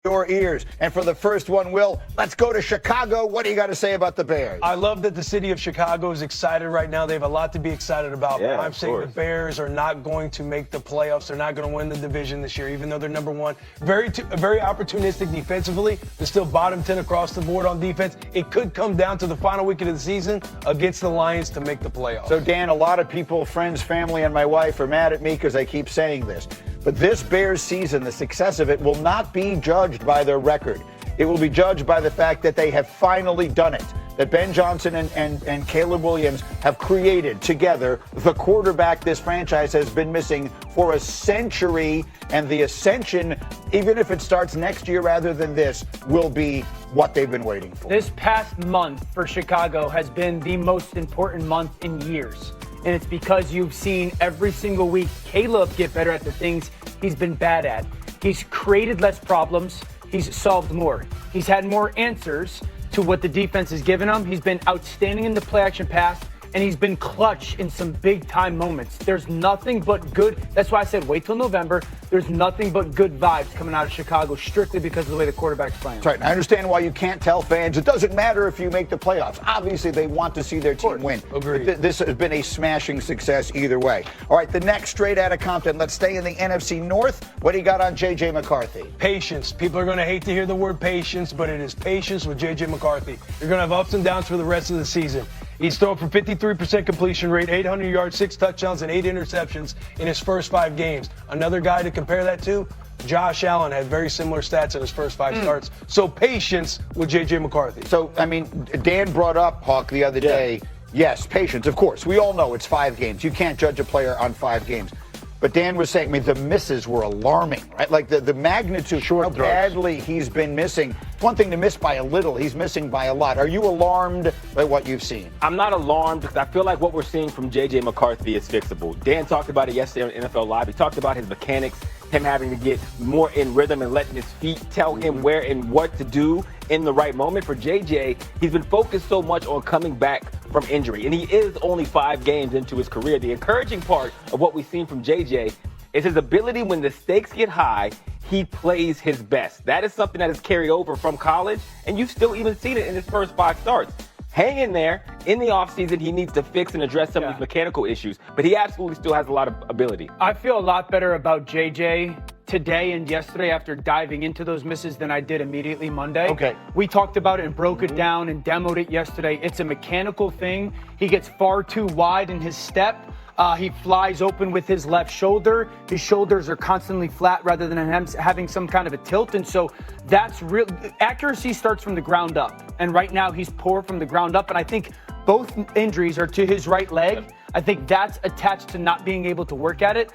your ears. And for the first one, Will, let's go to Chicago. What do you got to say about the Bears? I love that the city of Chicago is excited right now. They have a lot to be excited about. Yeah, I'm saying the Bears are not going to make the playoffs. They're not going to win the division this year, even though they're number one. Very opportunistic defensively. They're still bottom 10 across the board on defense. It could come down to the final weekend of the season against the Lions to make the playoffs. So, Dan, a lot of people, friends, family, and my wife are mad at me because I keep saying this. But this Bears season, the success of it, will not be judged by their record. It will be judged by the fact that they have finally done it. That Ben Johnson and Caleb Williams have created together the quarterback this franchise has been missing for a century. And the ascension, even if it starts next year rather than this, will be what they've been waiting for. This past month for Chicago has been the most important month in years. And it's because you've seen every single week Caleb get better at the things he's been bad at. He's created less problems. He's solved more. He's had more answers to what the defense has given him. He's been outstanding in the play action pass, and he's been clutch in some big time moments. There's nothing but good. That's why I said wait till November. There's nothing but good vibes coming out of Chicago strictly because of the way the quarterback's playing. That's right. And I understand why you can't tell fans it doesn't matter if you make the playoffs. Obviously, they want to see their team win. Agreed. This has been a smashing success either way. All right, the next straight out of Compton. Let's stay in the NFC North. What do you got on J.J. McCarthy? Patience. People are going to hate to hear the word patience, but it is patience with J.J. McCarthy. You're going to have ups and downs for the rest of the season. He's thrown for 53% completion rate, 800 yards, 6 touchdowns, and 8 interceptions in his first 5 games. Another guy to compare that to, Josh Allen, had very similar stats in his first 5 starts. So patience with J.J. McCarthy. So, I mean, Dan brought up, Hawk, the other day, yes, patience, of course. We all know it's 5 games. You can't judge a player on 5 games. But Dan was saying, I mean, the misses were alarming, right? Like the magnitude, how badly he's been missing. It's one thing to miss by a little. He's missing by a lot. Are you alarmed by what you've seen? I'm not alarmed because I feel like what we're seeing from J.J. McCarthy is fixable. Dan talked about it yesterday on NFL Live. He talked about his mechanics, him having to get more in rhythm and letting his feet tell him where and what to do in the right moment. For J.J., he's been focused so much on coming back from injury, and he is only 5 games into his career. The encouraging part of what we've seen from J.J. is his ability when the stakes get high, he plays his best. That is something that has carried over from college, and you've still even seen it in his first 5 starts. Hang in there. In the offseason, he needs to fix and address some of these mechanical issues, but he absolutely still has a lot of ability. I feel a lot better about JJ today and yesterday after diving into those misses than I did immediately Monday. Okay. We talked about it and broke it down and demoed it yesterday. It's a mechanical thing. He gets far too wide in his step. He flies open with his left shoulder. His shoulders are constantly flat rather than him having some kind of a tilt. And so that's real. Accuracy starts from the ground up. And right now he's poor from the ground up. And I think both injuries are to his right leg. I think that's attached to not being able to work at it.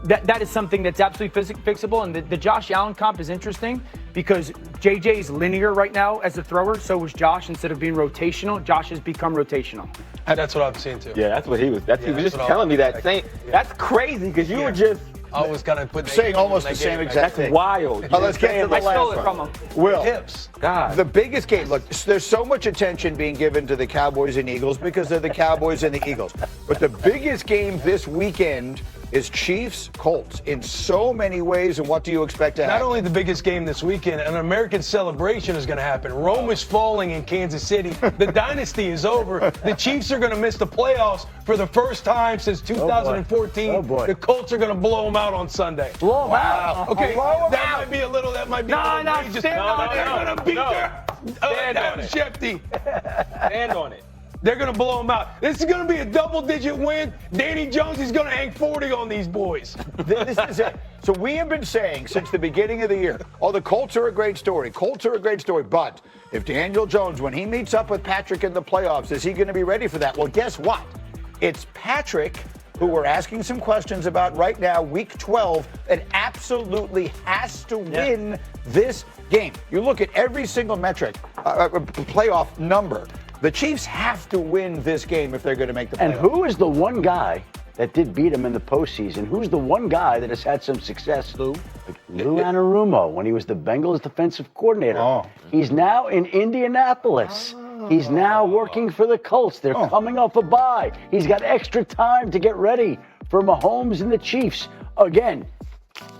That is something that's absolutely fixable. And the Josh Allen comp is interesting because JJ is linear right now as a thrower. So was Josh. Instead of being rotational, Josh has become rotational. That's what I've seen too. Yeah, that's what he was. He was just telling me that. That's crazy because you were just always kind of put saying almost the same exact thing. That's wild. Oh, let's get to the I stole last it one. from him. Will, Hips. God. the biggest game, look, there's so much attention being given to the Cowboys and Eagles because they're the Cowboys and the Eagles. But the biggest game this weekend is Chiefs-Colts in so many ways, and what do you expect to happen? Not only the biggest game this weekend, an American celebration is going to happen. Rome is falling in Kansas City. The dynasty is over. The Chiefs are going to miss the playoffs for the first time since 2014. Oh, boy. The Colts are going to blow them out on Sunday. Blow him out. Okay, Blow him that out. might be a little. That might be. No, no, outrageous. stand on it. They're going to beat their. Stand on it. Shefty. Stand on it. They're going to blow them out. This is going to be a double-digit win. Danny Jones is going to hang 40 on these boys. This is it. So we have been saying since the beginning of the year, the Colts are a great story. Colts are a great story. But if Daniel Jones, when he meets up with Patrick in the playoffs, is he going to be ready for that? Well, guess what? It's Patrick, who we're asking some questions about right now, week 12, that absolutely has to win this game. You look at every single metric, playoff number. The Chiefs have to win this game if they're going to make the playoffs. And who is the one guy that did beat him in the postseason? Who's the one guy that has had some success? Lou Anarumo, when he was the Bengals defensive coordinator. Oh. He's now in Indianapolis. He's now working for the Colts. They're coming off a bye. He's got extra time to get ready for Mahomes and the Chiefs. Again,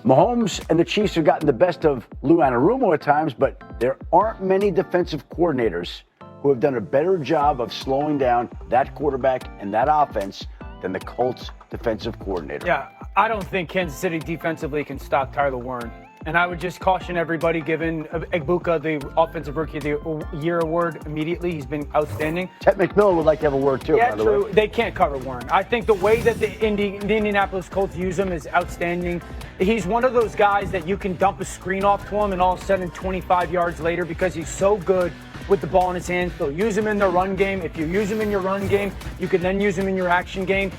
Mahomes and the Chiefs have gotten the best of Lou Anarumo at times, but there aren't many defensive coordinators who have done a better job of slowing down that quarterback and that offense than the Colts defensive coordinator. Yeah, I don't think Kansas City defensively can stop Tyler Warren. And I would just caution everybody, giving Egbuka the Offensive Rookie of the Year award immediately. He's been outstanding. Ted McMillan would like to have a word, too, Yeah, by the true. way. They can't cover Warren. I think the way that the Indianapolis Colts use him is outstanding. He's one of those guys that you can dump a screen off to him and all of a sudden 25 yards later, because he's so good with the ball in his hands. They'll use him in their run game. If you use him in your run game, you can then use him in your action game.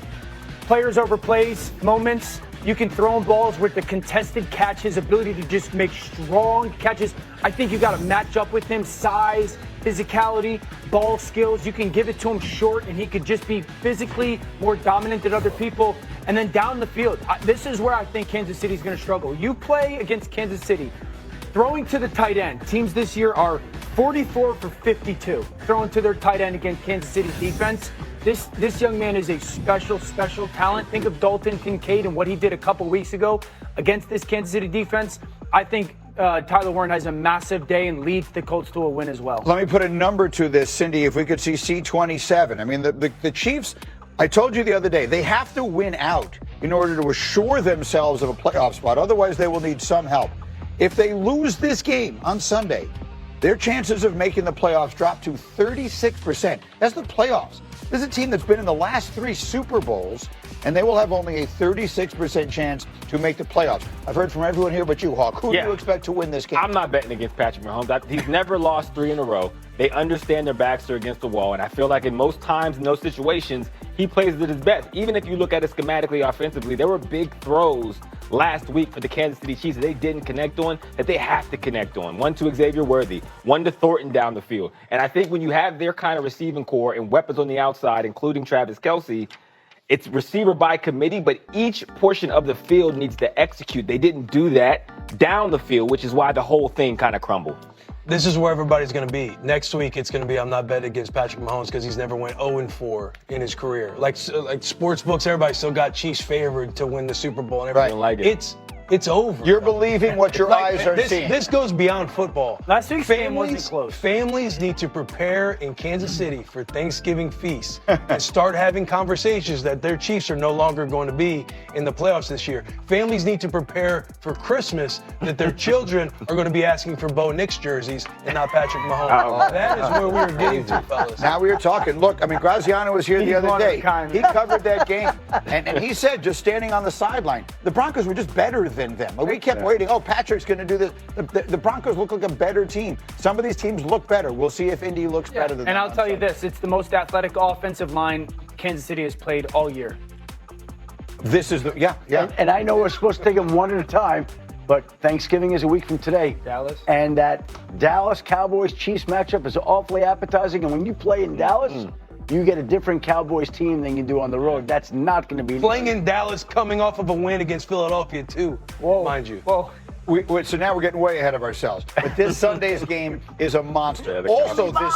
Players over plays, moments. You can throw him balls with the contested catch, his ability to just make strong catches. I think you got to match up with him, size, physicality, ball skills. You can give it to him short, and he could just be physically more dominant than other people. And then down the field, this is where I think Kansas City's going to struggle. You play against Kansas City, throwing to the tight end. Teams this year are 44 for 52 throwing to their tight end against Kansas City defense. This young man is a special talent. Think of Dalton Kincaid and what he did a couple weeks ago against this Kansas City defense. I think Tyler Warren has a massive day and leads the Colts to a win as well. Let me put a number to this, Cindy, if we could see C27. I mean, the Chiefs, I told you the other day, they have to win out in order to assure themselves of a playoff spot. Otherwise, they will need some help. If they lose this game on Sunday, their chances of making the playoffs drop to 36%. That's the playoffs. This is a team that's been in the last 3 Super Bowls, and they will have only a 36% chance to make the playoffs. I've heard from everyone here but you, Hawk. Who do you expect to win this game? I'm not betting against Patrick Mahomes. He's never lost 3 in a row. They understand their backs are against the wall, and I feel like in most times in those situations, he plays at his best. Even if you look at it schematically offensively, there were big throws last week for the Kansas City Chiefs that they didn't connect on, that they have to connect on. One to Xavier Worthy, one to Thornton down the field. And I think when you have their kind of receiving core and weapons on the outside, including Travis Kelce, it's receiver by committee, but each portion of the field needs to execute. They didn't do that down the field, which is why the whole thing kind of crumbled. This is where everybody's going to be. Next week, it's going to be I'm not betting against Patrick Mahomes because he's never went 0-4 in his career. Like sports books, everybody still got Chiefs favored to win the Super Bowl and everything. Right. Like it. It's over. You're believing what your eyes are seeing. This goes beyond football. Last week's game wasn't close. Families need to prepare in Kansas City for Thanksgiving feasts and start having conversations that their Chiefs are no longer going to be in the playoffs this year. Families need to prepare for Christmas that their children are going to be asking for Bo Nix jerseys and not Patrick Mahomes. That is where we're getting to, fellas. Now we were talking. Look, I mean, Graziano was here the other day. He covered that game. And he said, just standing on the sideline, the Broncos were just better than them. We kept waiting. Oh, Patrick's going to do this. The Broncos look like a better team. Some of these teams look better. We'll see if Indy looks better than them. And I'll tell you this, it's the most athletic offensive line Kansas City has played all year. This is the, And I know we're supposed to take them one at a time, but Thanksgiving is a week from today. Dallas. And that Dallas Cowboys-Chiefs matchup is awfully appetizing. And when you play in Dallas, you get a different Cowboys team than you do on the road. That's not going to be playing in Dallas, coming off of a win against Philadelphia too. Mind you. Whoa. So now we're getting way ahead of ourselves. But this Sunday's game is a monster. Also, this